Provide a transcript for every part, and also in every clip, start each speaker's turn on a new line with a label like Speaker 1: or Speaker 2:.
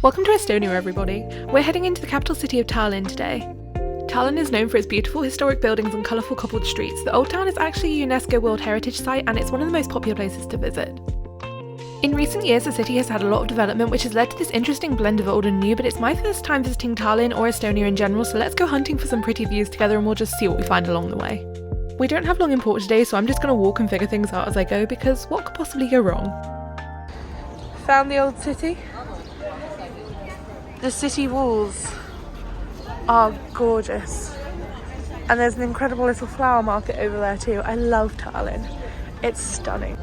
Speaker 1: Welcome to Estonia, everybody. We're heading into the capital city of Tallinn today. Tallinn is known for its beautiful historic buildings and colourful cobbled streets. The Old Town is actually a UNESCO World Heritage Site and it's one of the most popular places to visit. In recent years, the city has had a lot of development which has led to this interesting blend of old and new, but it's my first time visiting Tallinn or Estonia in general, so let's go hunting for some pretty views together and we'll just see what we find along the way. We don't have long in port today, so I'm just going to walk and figure things out as I go, because what could possibly go wrong? Found the old city. The city walls are gorgeous. And there's an incredible little flower market over there too. I love Tallinn. It's stunning.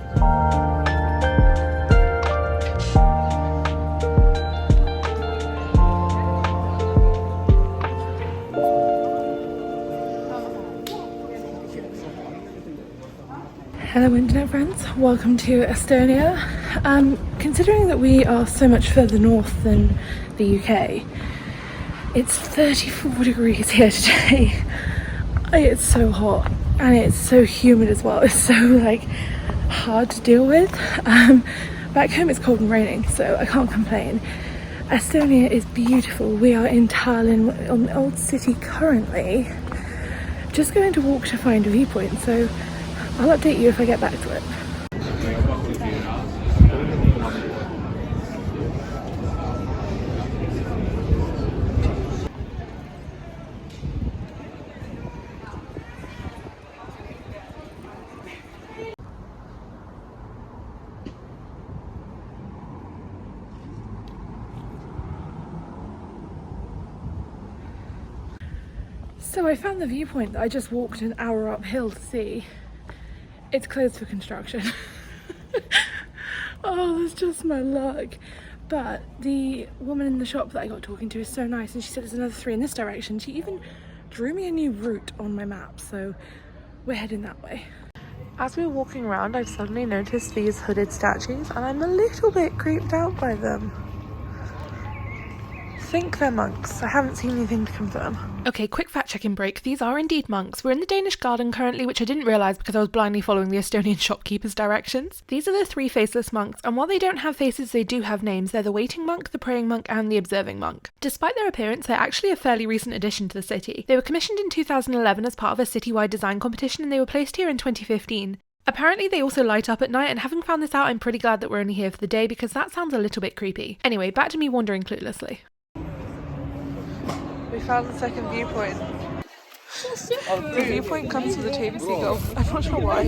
Speaker 1: Hello internet friends, welcome to Estonia. Considering that we are so much further north than the UK, it's 34 degrees here today. It's so hot and it's so humid as well. It's so hard to deal with. Back home it's cold and raining, so I can't complain. Estonia is beautiful. We are in Tallinn on the old city currently. Just going to walk to find a viewpoint, so I'll update you if I get back to it. So I found the viewpoint that I just walked an hour uphill to see. It's closed for construction. Oh, that's just my luck. But the woman in the shop that I got talking to is so nice, and she said there's another 3 in this direction. She even drew me a new route on my map, so we're heading that way. As we were walking around, I've suddenly noticed these hooded statues and I'm a little bit creeped out by them. I think they're monks. I haven't seen anything to confirm. Okay, quick fact-checking break. These are indeed monks. We're in the Danish garden currently, which I didn't realise because I was blindly following the Estonian shopkeeper's directions. These are the 3 faceless monks, and while they don't have faces, they do have names. They're the waiting monk, the praying monk, and the observing monk. Despite their appearance, they're actually a fairly recent addition to the city. They were commissioned in 2011 as part of a citywide design competition, and they were placed here in 2015. Apparently they also light up at night, and having found this out, I'm pretty glad that we're only here for the day because that sounds a little bit creepy. Anyway, back to me wandering cluelessly. We found the second viewpoint. The viewpoint comes with a tame seagull. I'm not sure why.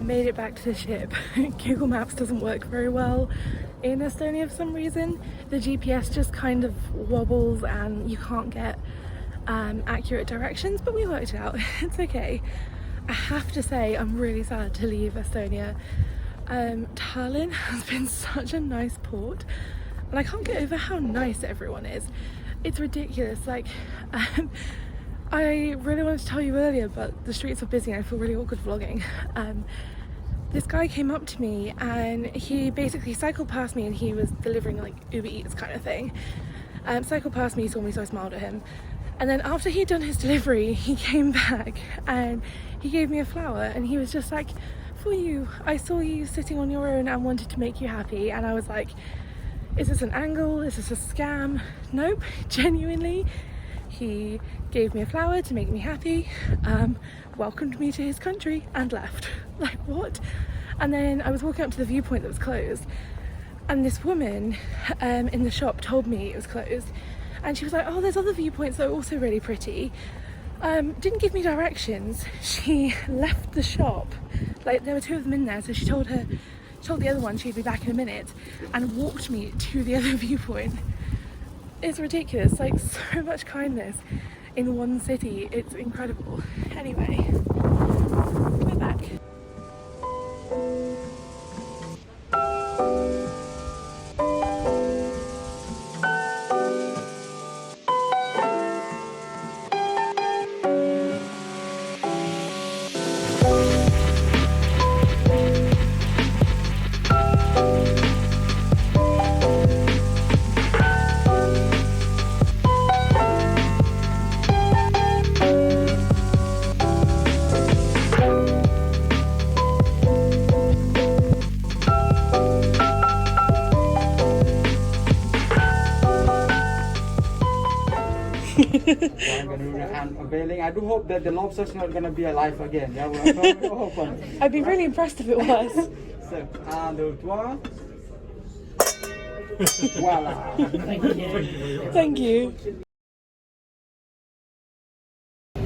Speaker 1: Made it back to the ship. Google Maps doesn't work very well in Estonia for some reason. The GPS just kind of wobbles and you can't get accurate directions, but we worked it out. It's okay. I have to say I'm really sad to leave Estonia. Tallinn has been such a nice port and I can't get over how nice everyone is. It's ridiculous. I really wanted to tell you earlier, but the streets are busy and I feel really awkward vlogging. This guy came up to me and he basically cycled past me, and he was delivering Uber Eats kind of thing. Cycled past me, he saw me, so I smiled at him. And then after he'd done his delivery, he came back and he gave me a flower, and he was just like, "For you, I saw you sitting on your own and wanted to make you happy." And I was like, is this an angle? Is this a scam? Nope, genuinely. He gave me a flower to make me happy, welcomed me to his country and left. Like, what? And then I was walking up to the viewpoint that was closed, and this woman in the shop told me it was closed, and she was like, "Oh, there's other viewpoints that are also really pretty." Didn't give me directions. She left the shop, there were 2 of them in there, so she told her told the other one she'd be back in a minute, and walked me to the other viewpoint. It's ridiculous, like so much kindness in one city. It's incredible. Anyway, we're back.
Speaker 2: I'm gonna do the hand unveiling. I do hope that the lobster's not gonna be alive again. Yeah, we're open.
Speaker 1: I'd be really impressed if it was.
Speaker 2: So, un, deux, trois. Voila.
Speaker 1: Thank you.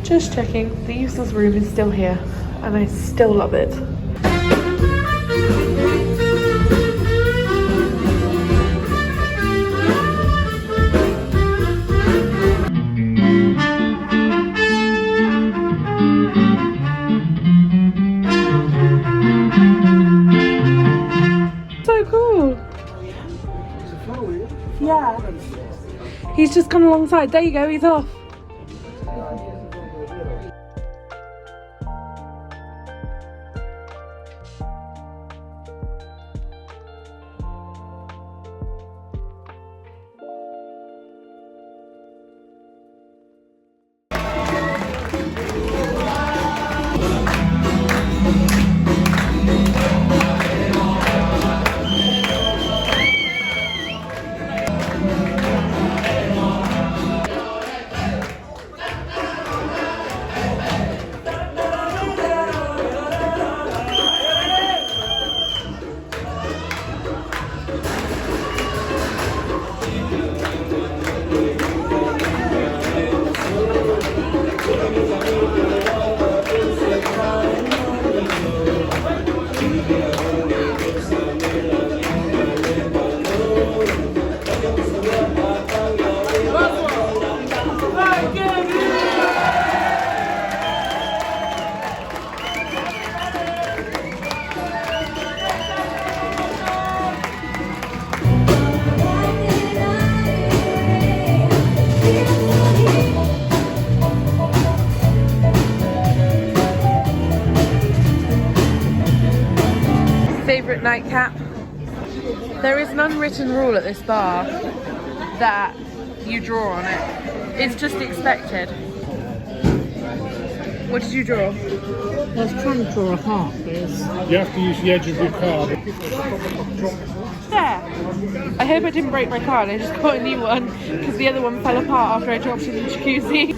Speaker 1: Just checking, the useless room is still here, and I still love it. So cool. Yeah. He's just come alongside. There you go, he's off. Favourite nightcap? There is an unwritten rule at this bar that you draw on it. It's just expected. What did you draw?
Speaker 3: I was trying to draw a heart, please.
Speaker 4: You have to use the edge of your card.
Speaker 1: There! I hope I didn't break my card, I just got a new one because the other one fell apart after I dropped it in the jacuzzi.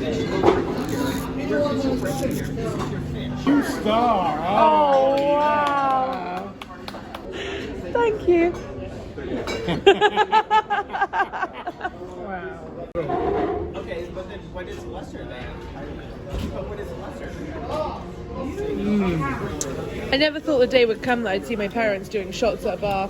Speaker 4: Star!
Speaker 1: Oh wow! Thank you.
Speaker 4: Wow.
Speaker 2: Okay, but then what is lesser then? But what is lesser?
Speaker 1: I never thought the day would come that I'd see my parents doing shots at a bar.